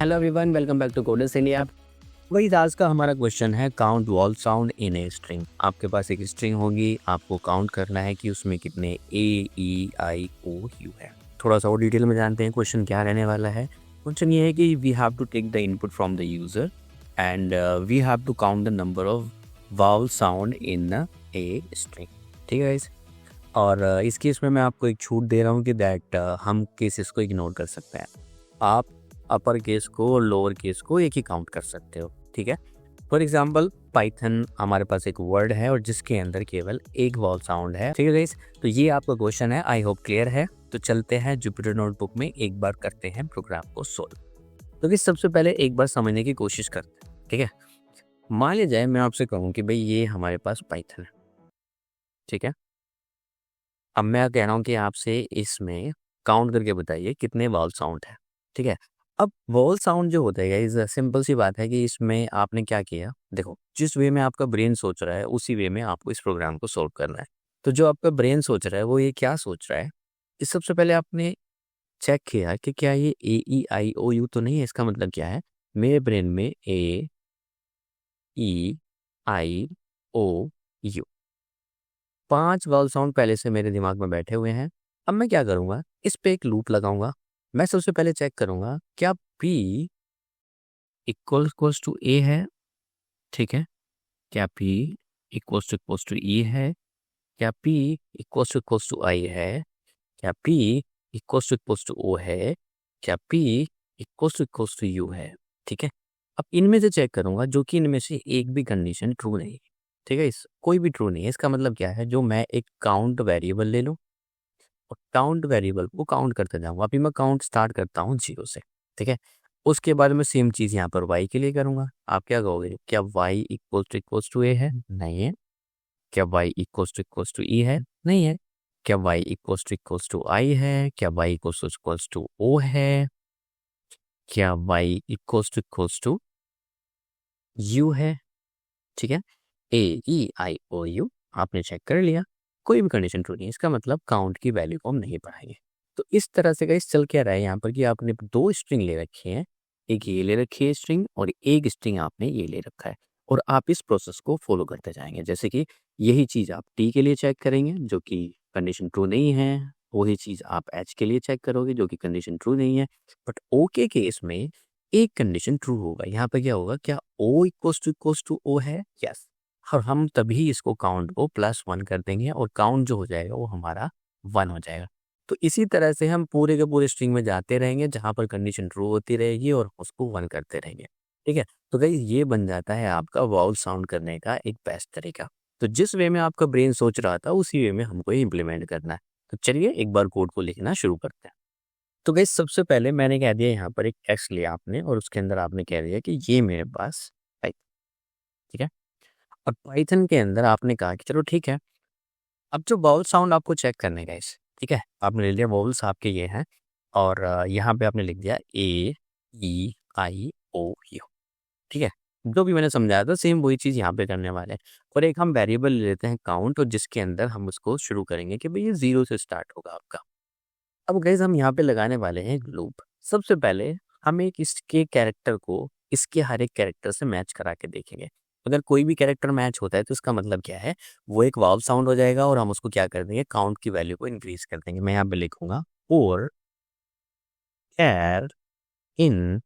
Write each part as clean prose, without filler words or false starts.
Hello everyone, welcome back to Coders India. वही आज का हमारा क्वेश्चन है count vowel sound in a string. आपके पास एक स्ट्रिंग होगी, आपको काउंट करना है कि उसमें कितने ए ई आई ओ यू है। थोड़ा सा और डिटेल में जानते हैं क्वेश्चन क्या रहने वाला है। क्वेश्चन ये है कि we have to take the input from the user and we have to count the number of vowel sound in a string. ठीक है गाइस, और इस केस में मैं आपको एक छूट दे रहा हूँ कि दैट हम केसेस को इग्नोर कर सकते हैं। आप अपर केस को और लोअर केस को एक ही काउंट कर सकते हो। ठीक है, फॉर एग्जाम्पल पाइथन हमारे पास एक वर्ड है और जिसके अंदर केवल एक वॉल साउंड है। ठीक है गाइस, तो ये आपका क्वेश्चन है, आई होप क्लियर है। तो चलते हैं जुपिटर नोटबुक में, एक बार करते हैं प्रोग्राम को सोल्व। तो गाइस सबसे पहले एक बार समझने की कोशिश करते हैं। ठीक है, मान लिया जाए मैं आपसे कहूँ कि भाई ये हमारे पास पाइथन है। ठीक है, अब मैं कह रहा हूँ कि आपसे इसमें काउंट करके बताइए कितने वॉल साउंड है। ठीक है, अब वॉल साउंड जो होता है इस सिंपल सी बात है कि इसमें आपने क्या किया, देखो जिस वे में आपका ब्रेन सोच रहा है उसी वे में आपको इस प्रोग्राम को सोल्व करना है। तो जो आपका ब्रेन सोच रहा है वो ये क्या सोच रहा है, इस सबसे पहले आपने चेक किया कि क्या ये ए ई आई ओ यू तो नहीं है। इसका मतलब क्या है, मेरे ब्रेन में ए ई आई ओ यू 5 वॉल साउंड पहले से मेरे दिमाग में बैठे हुए हैं। अब मैं क्या करूँगा, इस पे एक लूप लगाऊंगा। मैं सबसे पहले चेक करूँगा क्या P इक्वल्स टू ए है। ठीक है, क्या P इक्वल्स टू ई है, क्या P इक्वल्स टू आई है, क्या P इक्वल्स टू ओ है, क्या P इक्वल्स टू यू है। ठीक है, अब इनमें से चेक करूँगा जो कि इनमें से एक भी कंडीशन ट्रू नहीं है। ठीक है, इस कोई भी ट्रू नहीं है। इसका मतलब क्या है, जो मैं एक काउंट वेरिएबल ले लूँ और काउंट वेरिएबल को काउंट करते जाऊँगा। अभी मैं काउंट स्टार्ट करता हूँ 0 से। ठीक है, उसके बाद मैं सेम चीज़ यहाँ पर y के लिए करूँगा। आप क्या कहोगे, क्या y इक्वल्स टू ए है, नहीं है। क्या y इक्वल्स टू ई है, नहीं है। क्या y इक्वल्स टू आई है, क्या y इक्वल्स टू ओ है, क्या y इक्वल्स टू यू है। ठीक है, ए ई आई ओ यू आपने चेक कर लिया, कोई भी कंडीशन ट्रू नहीं है। इसका मतलब काउंट की वैल्यू को हम नहीं बढ़ाएंगे। तो इस तरह से गाइस चल क्या रहा है यहाँ पर कि आपने 2 स्ट्रिंग ले रखी है, एक ये ले रखी है स्ट्रिंग और एक स्ट्रिंग आपने ये ले रखा है, और आप इस प्रोसेस को फॉलो करते जाएंगे। जैसे कि यही चीज़ आप टी के लिए चेक करेंगे जो कि कंडीशन ट्रू नहीं है, वही चीज़ आप एच के लिए चेक करोगे जो कि कंडीशन ट्रू नहीं है। बट ओ के केस में एक कंडीशन ट्रू होगा। यहाँ पे क्या होगा, क्या ओ इक्वल्स टू ओ है, यस, और हम तभी इसको काउंट को +1 कर देंगे और काउंट जो हो जाएगा वो हमारा 1 हो जाएगा। तो इसी तरह से हम पूरे के पूरे स्ट्रिंग में जाते रहेंगे जहाँ पर कंडीशन ट्रू होती रहेगी और उसको 1 करते रहेंगे। ठीक है, तो गाइस ये बन जाता है आपका वाउल साउंड करने का एक बेस्ट तरीका। तो जिस वे में आपका ब्रेन सोच रहा था उसी वे में हमको इम्प्लीमेंट करना है। तो चलिए एक बार कोड को लिखना शुरू करते हैं। तो गाइस सबसे पहले मैंने कह दिया यहाँ पर एक टेक्स्ट लिया आपने और उसके अंदर आपने कह दिया कि ये मेरे पास पाइथन। ठीक है, और पाइथन के अंदर आपने कहा कि चलो ठीक है, अब जो वावल साउंड आपको चेक करने हैं गाइस। ठीक है, आपने ले लिया वावल्स आपके ये हैं और यहाँ पे आपने लिख दिया ए ई आई ओ यू। ठीक है, जो भी मैंने समझाया था सेम वही चीज़ यहाँ पे करने वाले हैं। और एक हम वेरिएबल ले लेते हैं काउंट, और जिसके अंदर हम उसको शुरू करेंगे कि भाई ये 0 से स्टार्ट होगा आपका। अब गाइस हम यहाँ पे लगाने वाले हैं एक लूप। सबसे पहले हम एक इसके कैरेक्टर को इसके हर एक कैरेक्टर से मैच करा के देखेंगे। अगर कोई भी कैरेक्टर मैच होता है तो इसका मतलब क्या है, वो एक वाव साउंड हो जाएगा और हम उसको क्या कर देंगे, काउंट की वैल्यू को इंक्रीज कर देंगे। मैं यहाँ पे लिखूंगा और कैर इन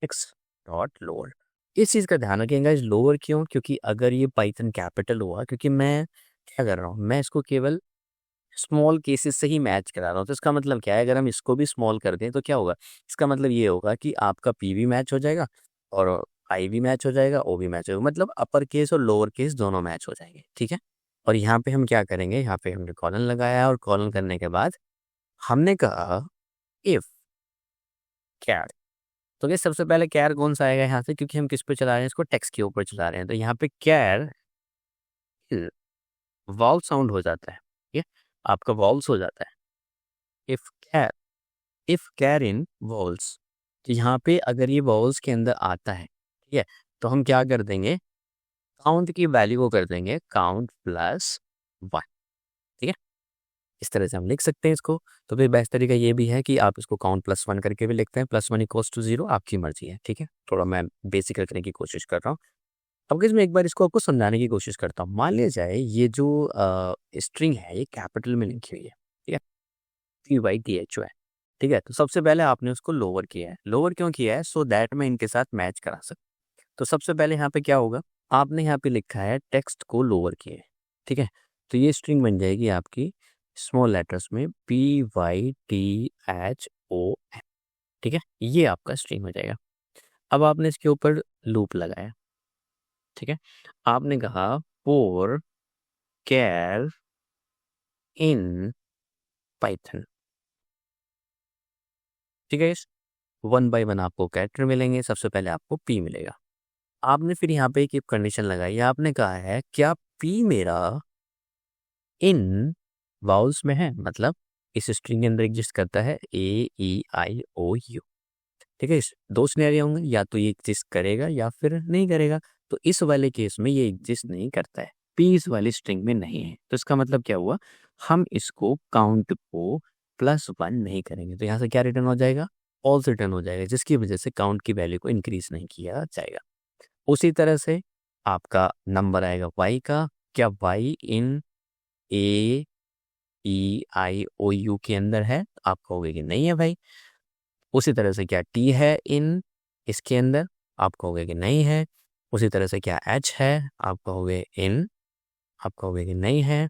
एक्स डॉट लोअर। इस चीज़ का ध्यान रखिएगा, इस लोअर क्यों, क्योंकि अगर ये पाइथन कैपिटल हुआ, क्योंकि मैं क्या कर रहा हूँ, मैं इसको केवल स्मॉल केसेस से ही मैच करा रहा हूँ। तो इसका मतलब क्या है, अगर हम इसको भी स्मॉल कर दें तो क्या होगा, इसका मतलब ये होगा कि आपका पी भी मैच हो जाएगा और आई भी मैच हो जाएगा, ओ भी मैच होगा, मतलब अपर केस और लोअर केस दोनों मैच हो जाएंगे। ठीक है, और यहाँ पे हम क्या करेंगे, यहाँ पे हमने कॉलन लगाया और कॉलन करने के बाद हमने कहा इफ कैर। तो ये सबसे पहले कैर कौन सा आएगा यहाँ से, क्योंकि हम किस पे चला रहे हैं, इसको टेक्स्ट के ऊपर चला रहे हैं। तो यहाँ पे कैर वॉल साउंड हो जाता है, ठीक है, आपका वॉल्स हो जाता है। If char, if char in vowels, तो यहाँ पे अगर ये वॉल्स के अंदर आता है, ठीक है, तो हम क्या कर देंगे, काउंट की वैल्यू को कर देंगे काउंट +1। ठीक है, इस तरह से हम लिख सकते हैं इसको। तो फिर बेस्ट तरीका ये भी है कि आप इसको काउंट +1 करके भी लिखते हैं, +1 = 0, आपकी मर्जी है, ठीक है। थोड़ा मैं बेसिक रखने की कोशिश कर रहा हूँ। अब इसमें एक बार इसको आपको समझाने की कोशिश करता हूँ। मान लिया जाए ये जो स्ट्रिंग है ये कैपिटल में लिखी हुई है, ठीक है, PYTHO है, ठीक है। तो सबसे पहले आपने उसको लोअर किया है। लोअर क्यों किया है? सो दैट मैं इनके साथ मैच करा सकूँ। तो सबसे पहले यहाँ पे क्या होगा, आपने यहाँ पे लिखा है टेक्स्ट को लोअर किए, ठीक है। तो ये स्ट्रिंग बन जाएगी आपकी स्मॉल लेटर्स में PYTHON, ठीक है। ये आपका स्ट्रिंग हो जाएगा। अब आपने इसके ऊपर लूप लगाया, ठीक है। आपने कहा फोर कैर इन पाइथन, ठीक है। 1 बाय 1 आपको कैरेक्टर मिलेंगे। सबसे पहले आपको पी मिलेगा। आपने फिर यहाँ पे एक कंडीशन लगाई। आपने कहा है क्या पी मेरा इन वाउल्स में है, मतलब इस स्ट्रिंग के अंदर एग्जिस्ट करता है AEIOU, ठीक है। इस दो सिनेरियो होंगे, या तो ये एग्जिस्ट करेगा या फिर नहीं करेगा। तो इस वाले केस में ये एग्जिस्ट नहीं करता है, पी इस वाली स्ट्रिंग में नहीं है। तो इसका मतलब क्या हुआ, हम इसको काउंट को +1 नहीं करेंगे। तो यहाँ से क्या रिटर्न हो जाएगा, फॉल्स रिटर्न हो जाएगा, जिसकी वजह से काउंट की वैल्यू को इंक्रीज नहीं किया जाएगा। उसी तरह से आपका नंबर आएगा y का। क्या y इन AEIOU के अंदर है? आप कहोगे कि नहीं है भाई। उसी तरह से क्या t है इन इसके अंदर? आप कहोगे कि नहीं है। उसी तरह से क्या h है? आप कहोगे कि नहीं है।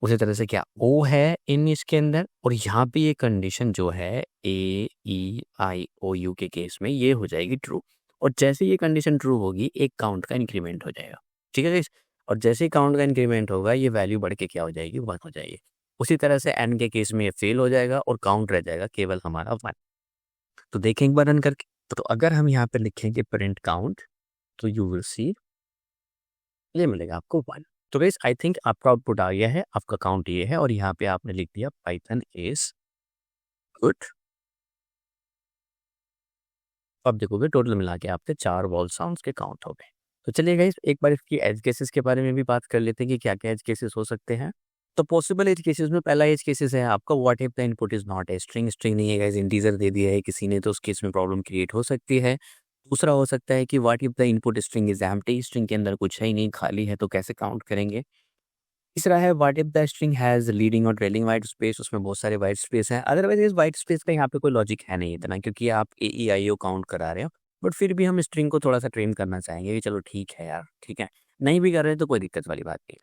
उसी तरह से क्या o है इन इसके अंदर? और यहाँ पे ये कंडीशन जो है AEIOU के केस में ये हो जाएगी ट्रू। और जैसे ये कंडीशन ट्रू होगी, एक काउंट का इंक्रीमेंट हो जाएगा, ठीक है गाइस। और जैसे ही काउंट का इंक्रीमेंट होगा, ये वैल्यू बढ़ के क्या हो जाएगी, 1 हो जाएगी। उसी तरह से n के केस में ये फेल हो जाएगा और काउंट रह जाएगा केवल हमारा 1। तो देखें एक बार रन करके। तो अगर हम यहाँ पे लिखेंगे प्रिंट काउंट, तो यू विल सी ये मिलेगा आपको 1। तो गाइस आई थिंक आपका आउटपुट आ गया है, आपका काउंट ये है। और यहाँ पे आपने लिख दिया पाइथन इज गुड। अब देखोगे टोटल मिला के आपके 4 वॉल साउंड्स के काउंट हो गए। तो चलिए गाइस एक बार इसकी एज केसेस के बारे में भी बात कर लेते हैं कि क्या क्या एज केसेस हो सकते हैं। तो पॉसिबल एज केसेस में पहला एज केसेस है आपका what if the input is not a string. String नहीं है गाइस, इंटीजर दे दिया है किसी ने, तो उस केस में प्रॉब्लम क्रिएट हो सकती है। दूसरा हो सकता है कि what if the input string is empty. String के अंदर कुछ है ही नहीं, खाली है, तो कैसे काउंट करेंगे। तीसरा है what if the string has leading और ट्रेलिंग वाइट स्पेस। उसमें बहुत सारे वाइट स्पेस हैं। अदरवाइज इस वाइट स्पेस का यहाँ पे कोई लॉजिक है नहीं इतना, क्योंकि आप AEIO काउंट करा रहे हो। बट फिर भी हम स्ट्रिंग को थोड़ा सा ट्रेन करना चाहेंगे कि चलो ठीक है यार, ठीक है, नहीं भी कर रहे तो कोई दिक्कत वाली बात नहीं।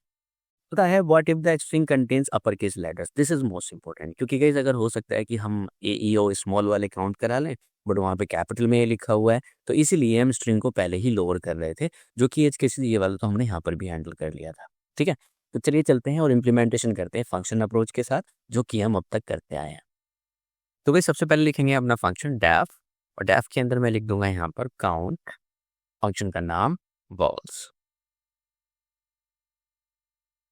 होता है what if the string contains upper case letters. This is most important, क्योंकि गाइस अगर हो सकता है कि हम AEO स्मॉल वाले काउंट करा लें, बट वहाँ पे कैपिटल में लिखा हुआ है, तो इसीलिए हम स्ट्रिंग को पहले ही लोअर कर रहे थे, जो कि एज केसेस ये वाला तो हमने यहाँ पर भी हैंडल कर लिया था, ठीक है। तो चलिए चलते हैं और इम्प्लीमेंटेशन करते हैं फंक्शन अप्रोच के साथ, जो कि हम अब तक करते आए हैं। तो गाइस सबसे पहले लिखेंगे अपना फंक्शन डेफ, और डेफ के अंदर मैं लिख दूंगा यहाँ पर काउंट, फंक्शन का नाम वॉल्स।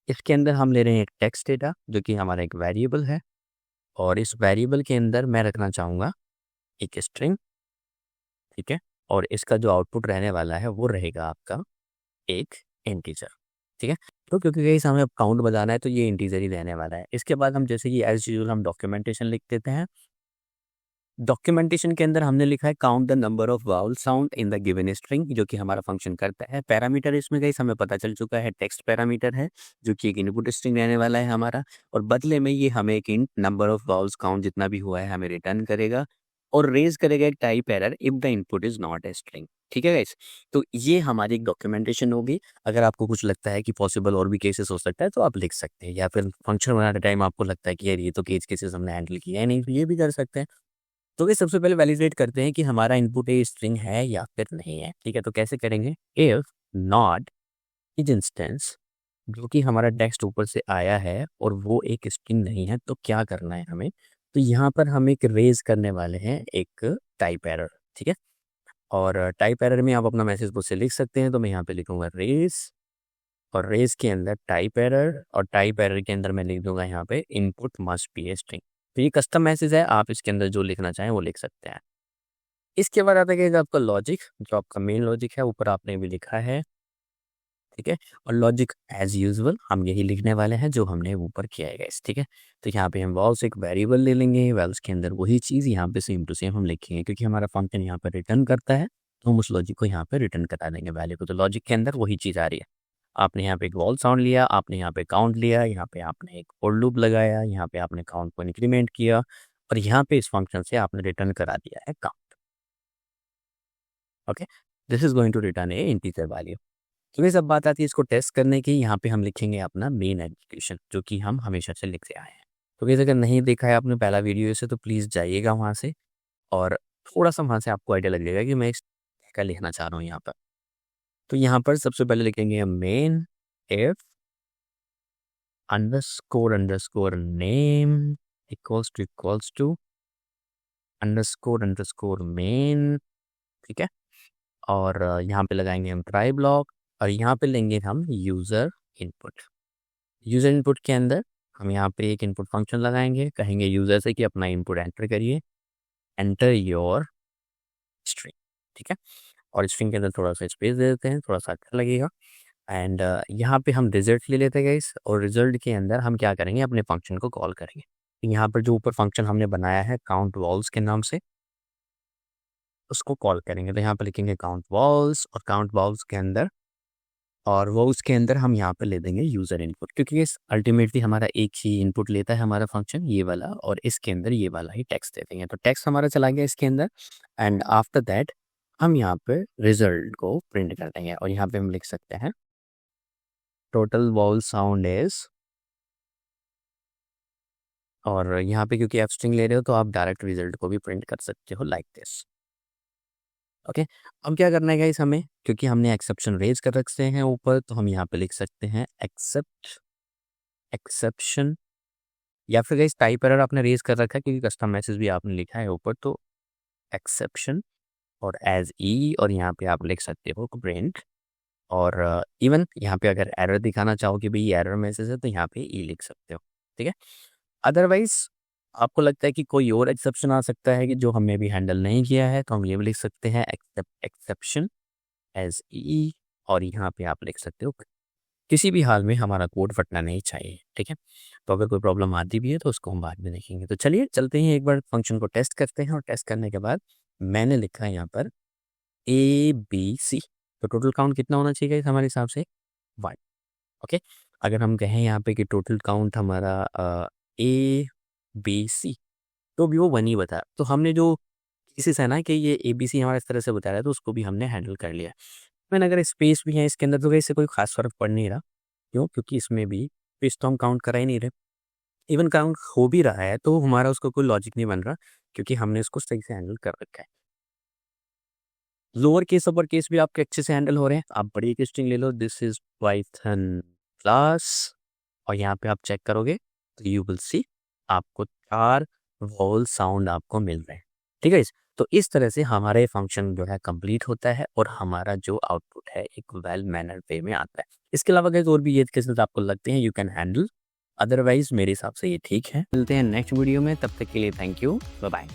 इसके अंदर हम ले रहे हैं एक टेक्स्ट डेटा, जो कि हमारा एक वेरिएबल है, और इस वेरिएबल के अंदर मैं रखना चाहूँगा एक स्ट्रिंग, ठीक है। और इसका जो आउटपुट रहने वाला है वो रहेगा आपका एक इंटीजर, ठीक है। तो क्योंकि गाइस हमें अब काउंट बताना है, तो ये इंटीजर ही रहने वाला है। इसके बाद हम जैसे कि एज यूजुअल हम डॉक्यूमेंटेशन लिख देते हैं। डॉक्यूमेंटेशन के अंदर हमने लिखा है count the number of vowel sound in the given string, जो कि हमारा फंक्शन करता है। पैरामीटर इसमें गाइस हमें पता चल चुका है, टेक्स्ट पैरामीटर है, जो कि एक इनपुट स्ट्रिंग रहने वाला है हमारा। और बदले में ये हमें एक int number of vowels count जितना भी हुआ है हमें रिटर्न करेगा, और रेज करेगा एक type error if the input is not a string, ठीक है गाइस। तो ये हमारी एक डॉक्यूमेंटेशन होगी। अगर आपको कुछ लगता है कि पॉसिबल और भी केसेस हो सकता है, तो आप लिख सकते हैं, या फिर फंक्शन बनाते टाइम आपको लगता है कि यार ये तो केसेस हमने हैंडल किया है नहीं, तो ये भी कर सकते हैं। तो ये सबसे पहले वैलिडेट करते हैं कि हमारा इनपुट ए स्ट्रिंग है या फिर नहीं है, ठीक है। तो कैसे करेंगे, इफ नॉट इज इंस्टेंस, जो कि हमारा टेक्स्ट ऊपर से आया है और वो एक स्ट्रिंग नहीं है, तो क्या करना है हमें। तो यहाँ पर हम एक रेज करने वाले हैं एक टाइप एरर, ठीक है। और टाइप एरर में आप अपना मैसेज मुझसे लिख सकते हैं। तो मैं यहाँ पे लिखूंगा रेज, और रेज के अंदर टाइप एरर, और टाइप एरर के अंदर मैं लिख दूंगा यहाँ पे input must be a string. तो ये कस्टम मैसेज है, आप इसके अंदर जो लिखना चाहें वो लिख सकते हैं। इसके बाद आता है आपका लॉजिक, जो आपका मेन लॉजिक है, ऊपर आपने भी लिखा है ठीक है। और लॉजिक एज यूजुअल हम यही लिखने वाले हैं जो हमने ऊपर किया है गाइस, ठीक है। तो यहाँ पे हम वॉल्स एक वेरिएबल ले लेंगे, वॉल्स के अंदर वही चीज़ यहाँ पे सेम टू सेम हम लिखेंगे, क्योंकि हमारा फंक्शन यहाँ पर रिटर्न करता है तो हम उस लॉजिक को यहाँ पे रिटर्न करा देंगे वैल्यू को। तो लॉजिक के अंदर वही चीज़ आ रही है। आपने यहाँ पे एक वॉल साउंड लिया, आपने यहाँ पे काउंट लिया, यहाँ पे आपने एक फॉर लूप लगाया, यहाँ पे आपने काउंट को इंक्रीमेंट किया और यहाँ पे इस फंक्शन से आपने रिटर्न करा दिया है count. Okay, this is going to return a integer value. तो ये सब बात आती है इसको टेस्ट करने की। यहाँ पे हम लिखेंगे अपना मेन एग्जीक्यूशन जो कि हम हमेशा से लिखते आए हैं। तो वैसे अगर नहीं देखा है आपने पहला वीडियो से तो प्लीज़ जाइएगा वहाँ से और थोड़ा सा वहाँ से आपको आइडिया लग जाएगा कि मैं क्या लिखना चाह रहा हूँ यहाँ पर। तो यहाँ पर सबसे पहले लिखेंगे हम main if underscore name equals to underscore main, ठीक है। और यहाँ पे लगाएंगे हम ट्राई ब्लॉक और यहाँ पे लेंगे हम यूज़र इनपुट। यूज़र इनपुट के अंदर हम यहाँ पे एक इनपुट फंक्शन लगाएंगे, कहेंगे यूज़र से कि अपना इनपुट एंटर करिए, एंटर योर स्ट्रिंग, ठीक है। और स्ट्रिंग के अंदर थोड़ा सा स्पेस दे देते हैं, थोड़ा सा अच्छा लगेगा। एंड यहाँ पे हम रिजल्ट ले लेते हैं गाइस, और रिजल्ट के अंदर हम क्या करेंगे, अपने फंक्शन को कॉल करेंगे। यहाँ पर जो ऊपर फंक्शन हमने बनाया है काउंट वॉल्स के नाम से, उसको कॉल करेंगे। तो यहाँ पर लिखेंगे काउंट वॉल्स और काउंट वॉल्स के अंदर, और वो उसके अंदर हम यहाँ पे ले देंगे यूज़र इनपुट, क्योंकि इस अल्टीमेटली हमारा एक ही इनपुट लेता है हमारा फंक्शन ये वाला, और इसके अंदर ये वाला ही टेक्स्ट दे देंगे। तो टेक्स्ट हमारा चला गया इसके अंदर एंड आफ्टर दैट हम यहाँ पे रिजल्ट को प्रिंट कर देंगे। और यहाँ पे हम लिख सकते हैं टोटल वॉल साउंड इज, और यहाँ पे क्योंकि आप स्ट्रिंग ले रहे हो तो आप डायरेक्ट रिजल्ट को भी प्रिंट कर सकते हो लाइक दिस। ओके, अब क्या करना है गाइस हमें, क्योंकि हमने एक्सेप्शन रेज कर रखते हैं ऊपर, तो हम यहाँ पे लिख सकते हैं एक्सेप्शन, या फिर गाइस टाइप एरर आपने रेज कर रखा है क्योंकि कस्टम मैसेज भी आपने लिखा है ऊपर, तो एक्सेप्शन और एज ई, और यहाँ पे आप लिख सकते हो प्रिंट, और इवन यहाँ पे अगर एरर दिखाना चाहो कि भाई एरर मैसेज है तो यहाँ पे ई लिख सकते हो, ठीक है। अदरवाइज आपको लगता है कि कोई और एक्सेप्शन आ सकता है कि जो हमने भी हैंडल नहीं किया है, तो हम ये भी लिख सकते हैं एक्सेप्शन एज ई, और यहाँ पे आप लिख सकते हो किसी भी हाल में हमारा कोड फटना नहीं चाहिए, ठीक है। तो अगर कोई प्रॉब्लम आती भी है तो उसको हम बाद में देखेंगे। तो चलिए चलते हैं एक बार फंक्शन को टेस्ट करते हैं, और टेस्ट करने के बाद मैंने लिखा है यहाँ पर ABC, तो टोटल काउंट कितना होना चाहिए हमारे हिसाब से 1। ओके, अगर हम कहें यहाँ पे कि टोटल काउंट हमारा ABC, तो भी वो 1 ही बताया। तो हमने जो किसी से ना कि ये ABC हमारा इस तरह से बताया तो उसको भी हमने हैंडल कर लिया। मैंने अगर स्पेस भी है इसके अंदर तो इससे कोई खास फर्क पड़ नहीं रहा, क्यों, क्योंकि इसमें भी स्पेस तो हम काउंट करा ही नहीं रहे। इवन काउंट हो भी रहा है तो हमारा उसका कोई लॉजिक नहीं बन रहा, क्योंकि हमने उसको सही से हैंडल कर रखा है। लोअर केस अपर केस भी आपके अच्छे से हैंडल हो रहे हैं। आप बड़ी एक स्ट्रिंग ले लो, दिस इज पाइथन क्लास, और यहाँ पे आप चेक करोगे तो यू विल सी आपको 4 वॉल साउंड आपको मिल रहे हैं, ठीक है। तो इस तरह से हमारे फंक्शन जो है कंप्लीट होता है और हमारा जो आउटपुट है एक वेल मैनर वे में आता है। इसके अलावा अगर और भी ये केसेस आपको लगते हैं यू कैन हैंडल, अदरवाइज मेरे हिसाब से ये ठीक है। मिलते हैं नेक्स्ट वीडियो में, तब तक के लिए थैंक यू, बाय बाय।